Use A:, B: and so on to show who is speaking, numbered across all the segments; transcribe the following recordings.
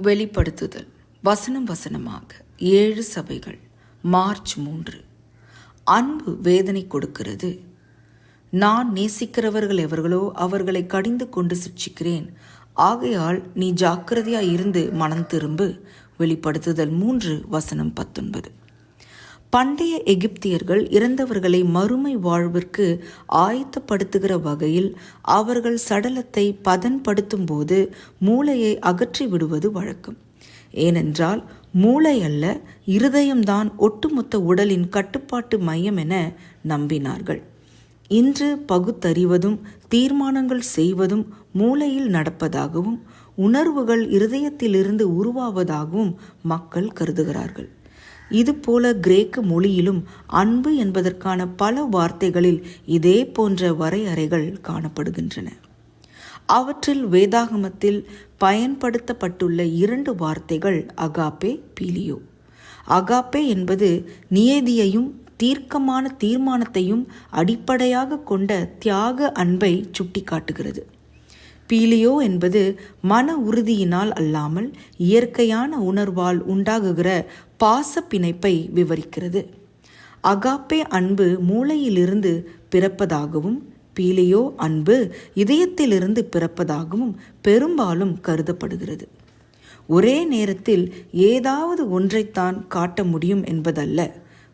A: வெளிப்படுத்துதல் வசனம் வசனமாக 7 சபைகள். மார்ச் 3. அன்பு வேதனை கொடுக்கிறது. நான் நேசிக்கிறவர்கள் எவர்களோ அவர்களை கடிந்து கொண்டு சிட்சிக்கிறேன். ஆகையால் நீ ஜாக்கிரதையாய் இருந்து மனம் திரும்பு. வெளிப்படுத்துதல் 3 வசனம் 19. பண்டைய எகிப்தியர்கள் இறந்தவர்களை மறுமை வாழ்விற்கு ஆயத்தப்படுத்துகிற வகையில் அவர்கள் சடலத்தை பதன்படுத்தும் போது மூளையை அகற்றி விடுவது வழக்கம். ஏனென்றால் மூளை அல்ல, இருதயம்தான் ஒட்டுமொத்த உடலின் கட்டுப்பாட்டு மையம் என நம்பினார்கள். இன்று பகுத்தறிவதும் தீர்மானங்கள் செய்வதும் மூளையில் நடப்பதாகவும் உணர்வுகள் இருதயத்திலிருந்து உருவாவதாகவும் மக்கள் கருதுகிறார்கள். இதுபோல கிரேக்க மொழியிலும் அன்பு என்பதற்கான பல வார்த்தைகளில் இதே போன்ற வரையறைகள் காணப்படுகின்றன. அவற்றில் வேதாகமத்தில் பயன்படுத்தப்பட்டுள்ள 2 வார்த்தைகள் அகாப்பே, பீலியோ. அகாப்பே என்பது நியதியையும் தீர்க்கமான தீர்மானத்தையும் அடிப்படையாக கொண்ட தியாக அன்பை சுட்டிக்காட்டுகிறது. பீலியோ என்பது மன உறுதியினால் அல்லாமல் இயற்கையான உணர்வால் உண்டாகுகிற பாச பிணைப்பை விவரிக்கிறது. அகாப்பே அன்பு மூளையிலிருந்து பிறப்பதாகவும் பீலியோ அன்பு இதயத்திலிருந்து பிறப்பதாகவும் பெரும்பாலும் கருதப்படுகிறது. ஒரே நேரத்தில் ஏதாவது ஒன்றைத்தான் காட்ட முடியும் என்பதல்ல.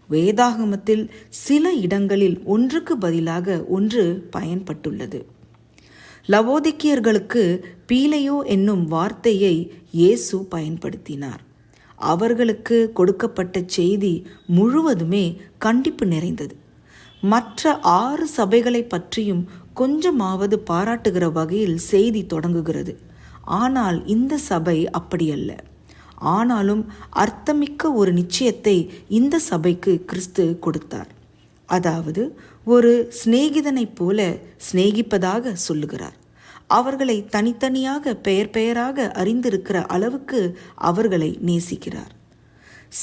A: வேதாகமத்தில் சில இடங்களில் ஒன்றுக்கு பதிலாக ஒன்று பயன்பட்டுள்ளது. லவோதிக்கியர்களுக்கு பீலையோ என்னும் வார்த்தையை இயேசு பயன்படுத்தினார். அவர்களுக்கு கொடுக்கப்பட்ட செய்தி முழுவதுமே கண்டிப்பு நிறைந்தது. மற்ற 6 சபைகளை பற்றியும் கொஞ்சமாவது பாராட்டுகிற வகையில் செய்தி தொடங்குகிறது. ஆனால் இந்த சபை அப்படியல்ல. ஆனாலும் அர்த்தமிக்க ஒரு நிச்சயத்தை இந்த சபைக்கு கிறிஸ்து கொடுத்தார். அதாவது ஒரு சிநேகிதனைப் போல சிநேகிப்பதாக சொல்லுகிறார். அவர்களை தனித்தனியாக பெயர் பெயராக அறிந்திருக்கிற அளவுக்கு அவர்களை நேசிக்கிறார்.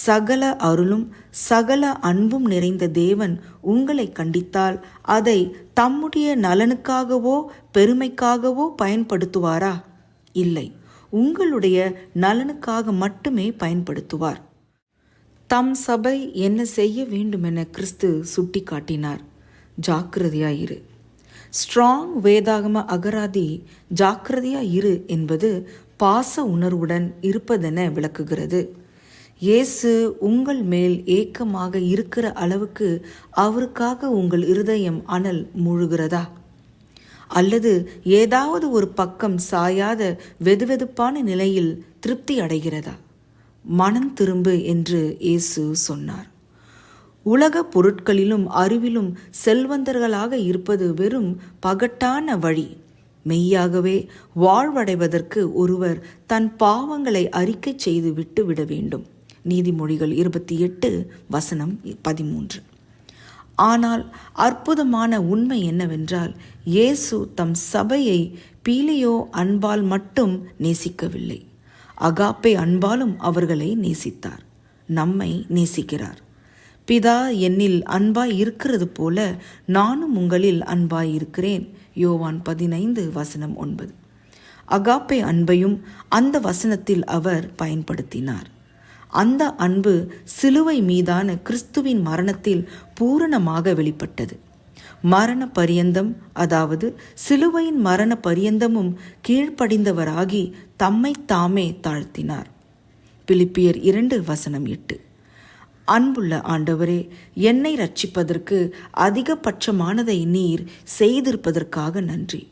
A: சகல அருளும் சகல அன்பும் நிறைந்த தேவன் உங்களை கண்டித்தால் அதை தம்முடைய நலனுக்காகவோ பெருமைக்காகவோ பயன்படுத்துவாரா? இல்லை, உங்களுடைய நலனுக்காக மட்டுமே பயன்படுத்துவார். தம் சபை என்ன செய்ய வேண்டுமென கிறிஸ்து சுட்டி காட்டினார். ஜாக்கிரதையாயிரு. ஸ்ட்ராங் வேதாகம அகராதி ஜாக்கிரதையாயிரு என்பது பாச உணர்வுடன் இருப்பதென விளக்குகிறது. இயேசு உங்கள் மேல் ஏக்கமாக இருக்கிற அளவுக்கு அவருக்காக உங்கள் இருதயம் அனல் மூழ்கிறதா? அல்லது ஏதாவது ஒரு பக்கம் சாயாத வெதுவெதுப்பான நிலையில் திருப்தி அடைகிறதா? மனம் திரும்பு என்று இயேசு சொன்னார். உலக பொருட்களிலும் அறிவிலும் செல்வந்தர்களாக இருப்பது வெறும் பகட்டான வழி. மெய்யாகவே வாழ்வடைவதற்கு ஒருவர் தன் பாவங்களை அறிக்கை செய்து விட்டு விட வேண்டும். நீதிமொழிகள் 28 வசனம் 13. ஆனால் அற்புதமான உண்மை என்னவென்றால் இயேசு தம் சபையை பீலியோ அன்பால் மட்டும் நேசிக்கவில்லை, அகாப்பே அன்பாலும் அவர்களை நேசித்தார். நம்மை நேசிக்கிறார். பிதா என்னில் அன்பாய் இருக்கிறது போல நானும் உங்களில் அன்பாய் இருக்கிறேன். யோவான் 15 வசனம் 9. அகாப்பே அன்பையும் அந்த வசனத்தில் அவர் பயன்படுத்தினார். அந்த அன்பு சிலுவை மீதான கிறிஸ்துவின் மரணத்தில் பூரணமாக வெளிப்பட்டது. மரண பரியந்தம், அதாவது சிலுவையின் மரண பரியந்தமும் கீழ்ப்படிந்தவராகி தம்மை தாமே தாழ்த்தினார். பிலிப்பியர் 2 வசனம் 8. அன்புள்ள ஆண்டவரே, என்னை ரட்சிப்பதற்கு அதிகபட்சமானதை நீர் செய்திருப்பதற்காக நன்றி.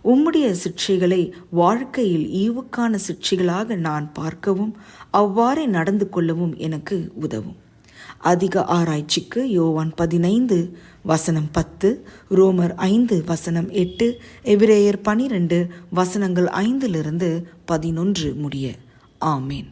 A: உம்முடைய சிக்ஷைகளை வாழ்க்கையில் ஈவுக்கான சிக்ஷைகளாக நான் பார்க்கவும் அவ்வாறே நடந்து கொள்ளவும் எனக்கு உதவும். அதிக ஆராய்ச்சிக்கு யோவான் 15 வசனம் 10, ரோமர் 5 வசனம் 8, எபிரேயர் 12 வசனங்கள் 5 முடிய. ஆமேன்.